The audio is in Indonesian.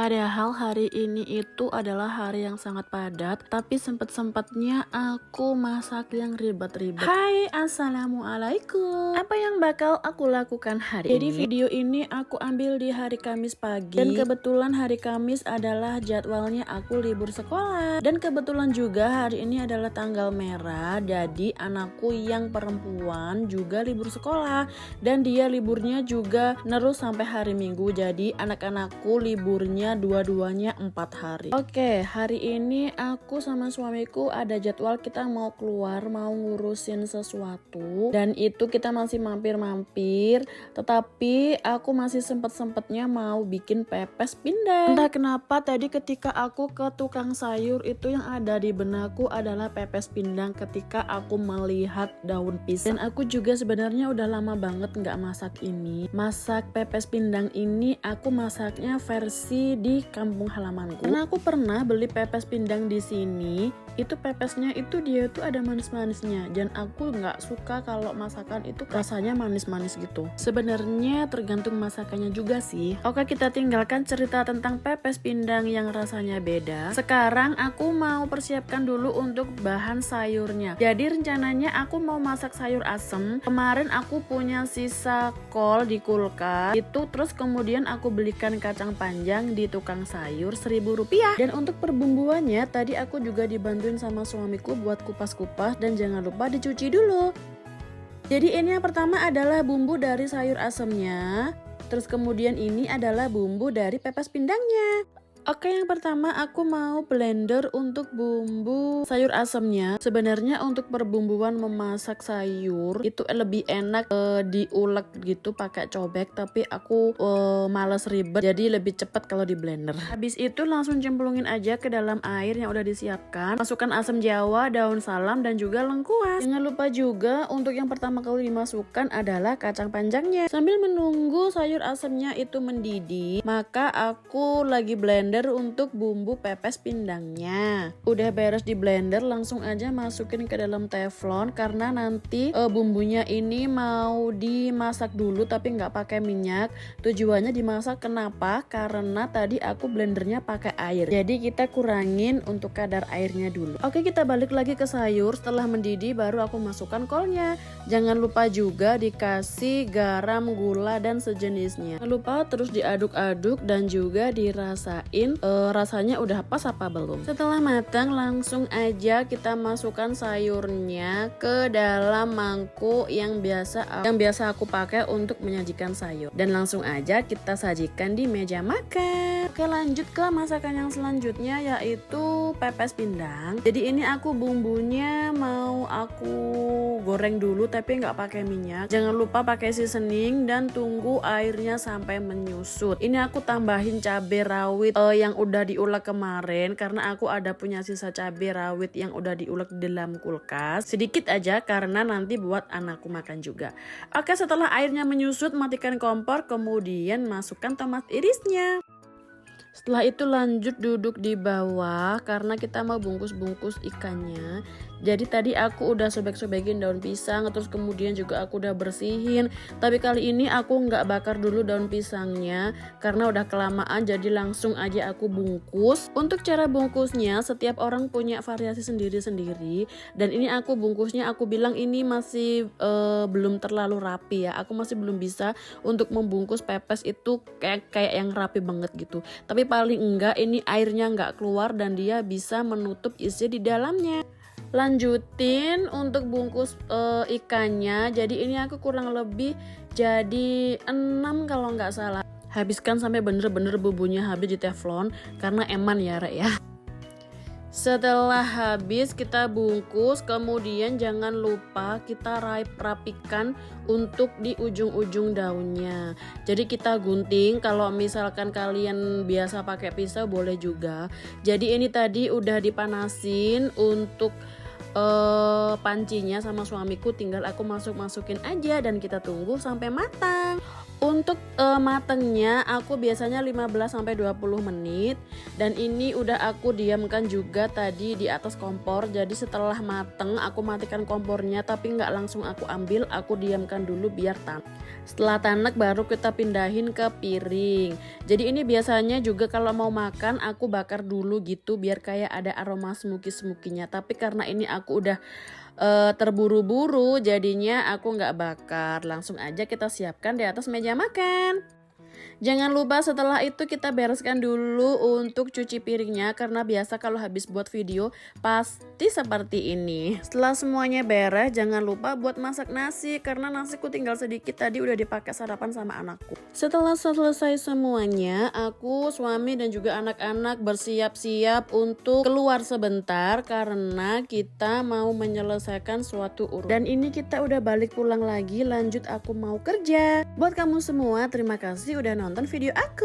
Padahal hari ini itu adalah hari yang sangat padat, tapi sempet-sempetnya aku masak yang ribet-ribet. Hai, assalamualaikum. Apa yang bakal aku lakukan hari ini? Jadi video ini aku ambil di hari Kamis pagi. Dan kebetulan hari Kamis adalah jadwalnya aku libur sekolah. Dan kebetulan juga hari ini adalah tanggal merah, jadi anakku yang perempuan juga libur sekolah. Dan dia liburnya juga nerus sampai hari Minggu, jadi anak-anakku liburnya dua-duanya 4 hari. Oke, hari ini aku sama suamiku ada jadwal kita mau keluar, mau ngurusin sesuatu, dan itu kita masih mampir-mampir, tetapi aku masih sempet-sempetnya mau bikin pepes pindang. Entah kenapa tadi ketika aku ke tukang sayur itu yang ada di benakku adalah pepes pindang ketika aku melihat daun pisang. Dan aku juga sebenarnya udah lama banget nggak masak ini. Masak pepes pindang ini aku masaknya versi di kampung halamanku. Karena aku pernah beli pepes pindang di sini, itu pepesnya itu dia tuh ada manis-manisnya, dan aku nggak suka kalau masakan itu rasanya manis-manis gitu. Sebenarnya tergantung masakannya juga sih. Oke, kita tinggalkan cerita tentang pepes pindang yang rasanya beda. Sekarang aku mau persiapkan dulu untuk bahan sayurnya. Jadi rencananya aku mau masak sayur asem. Kemarin aku punya sisa kol di kulkas itu, terus kemudian aku belikan kacang panjang di tukang sayur Rp1.000. Dan untuk perbumbuannya tadi aku juga dibantuin sama suamiku buat kupas-kupas, dan jangan lupa dicuci dulu. Jadi ini yang pertama adalah bumbu dari sayur asemnya, terus kemudian ini adalah bumbu dari pepes pindangnya. Oke, yang pertama aku mau blender untuk bumbu sayur asemnya. Sebenarnya untuk perbumbuan memasak sayur itu lebih enak diulek gitu pakai cobek, tapi aku males ribet, jadi lebih cepat kalau di blender. Habis itu langsung cemplungin aja ke dalam air yang udah disiapkan. Masukkan asam jawa, daun salam, dan juga lengkuas. Jangan lupa juga untuk yang pertama kali dimasukkan adalah kacang panjangnya. Sambil menunggu sayur asemnya itu mendidih, maka aku lagi blender untuk bumbu pepes pindangnya. Udah beres di blender, langsung aja masukin ke dalam teflon, karena nanti bumbunya ini mau dimasak dulu tapi nggak pakai minyak. Tujuannya dimasak kenapa? Karena tadi aku blendernya pakai air, jadi kita kurangin untuk kadar airnya dulu. Oke, kita balik lagi ke sayur. Setelah mendidih baru aku masukkan kolnya. Jangan lupa juga dikasih garam, gula, dan sejenisnya. Jangan lupa terus diaduk-aduk dan juga dirasain rasanya udah pas apa belum. Setelah matang langsung aja kita masukkan sayurnya ke dalam mangkuk yang biasa aku pakai untuk menyajikan sayur, dan langsung aja kita sajikan di meja makan. Oke, lanjut ke masakan yang selanjutnya, yaitu pepes pindang. Jadi ini aku bumbunya mau aku goreng dulu tapi nggak pakai minyak. Jangan lupa pakai seasoning dan tunggu airnya sampai menyusut. Ini aku tambahin cabai rawit yang udah diulek kemarin, karena aku ada punya sisa cabai rawit yang udah diulek di dalam kulkas. Sedikit aja karena nanti buat anakku makan juga. Oke, setelah airnya menyusut matikan kompor, kemudian masukkan tomat irisnya. Setelah itu lanjut duduk di bawah karena kita mau bungkus-bungkus ikannya. Jadi tadi aku udah sobek-sobekin daun pisang, terus kemudian juga aku udah bersihin. Tapi kali ini aku nggak bakar dulu daun pisangnya karena udah kelamaan, jadi langsung aja aku bungkus. Untuk cara bungkusnya setiap orang punya variasi sendiri-sendiri, dan ini aku bungkusnya aku bilang ini masih belum terlalu rapi ya. Aku masih belum bisa untuk membungkus pepes itu kayak yang rapi banget gitu. Tapi paling enggak ini airnya nggak keluar dan dia bisa menutup isi di dalamnya. Lanjutin untuk bungkus ikannya. Jadi ini aku kurang lebih jadi 6 kalau nggak salah. Habiskan sampai bener-bener bumbunya habis di teflon, karena eman ya Rek ya. Setelah habis kita bungkus, kemudian jangan lupa kita rapikan untuk di ujung-ujung daunnya. Jadi kita gunting, kalau misalkan kalian biasa pakai pisau boleh juga. Jadi ini tadi udah dipanasin untuk pancinya sama suamiku, tinggal aku masukin aja dan kita tunggu sampai matang. Untuk matengnya aku biasanya 15-20 menit, dan ini udah aku diamkan juga tadi di atas kompor. Jadi setelah mateng aku matikan kompornya, tapi nggak langsung aku ambil, aku diamkan dulu biar tanek. Setelah tanek baru kita pindahin ke piring. Jadi ini biasanya juga kalau mau makan aku bakar dulu gitu biar kayak ada aroma smoky-smokinya. Tapi karena ini aku udah terburu-buru jadinya aku nggak bakar, langsung aja kita siapkan di atas meja makan. Jangan lupa setelah itu kita bereskan dulu untuk cuci piringnya, karena biasa kalau habis buat video pasti seperti ini. Setelah semuanya beres, jangan lupa buat masak nasi, karena nasiku tinggal sedikit tadi udah dipakai sarapan sama anakku. Setelah selesai semuanya, aku, suami dan juga anak-anak bersiap-siap untuk keluar sebentar karena kita mau menyelesaikan suatu urusan. Dan ini kita udah balik pulang lagi, lanjut aku mau kerja. Buat kamu semua, terima kasih udah nonton video aku.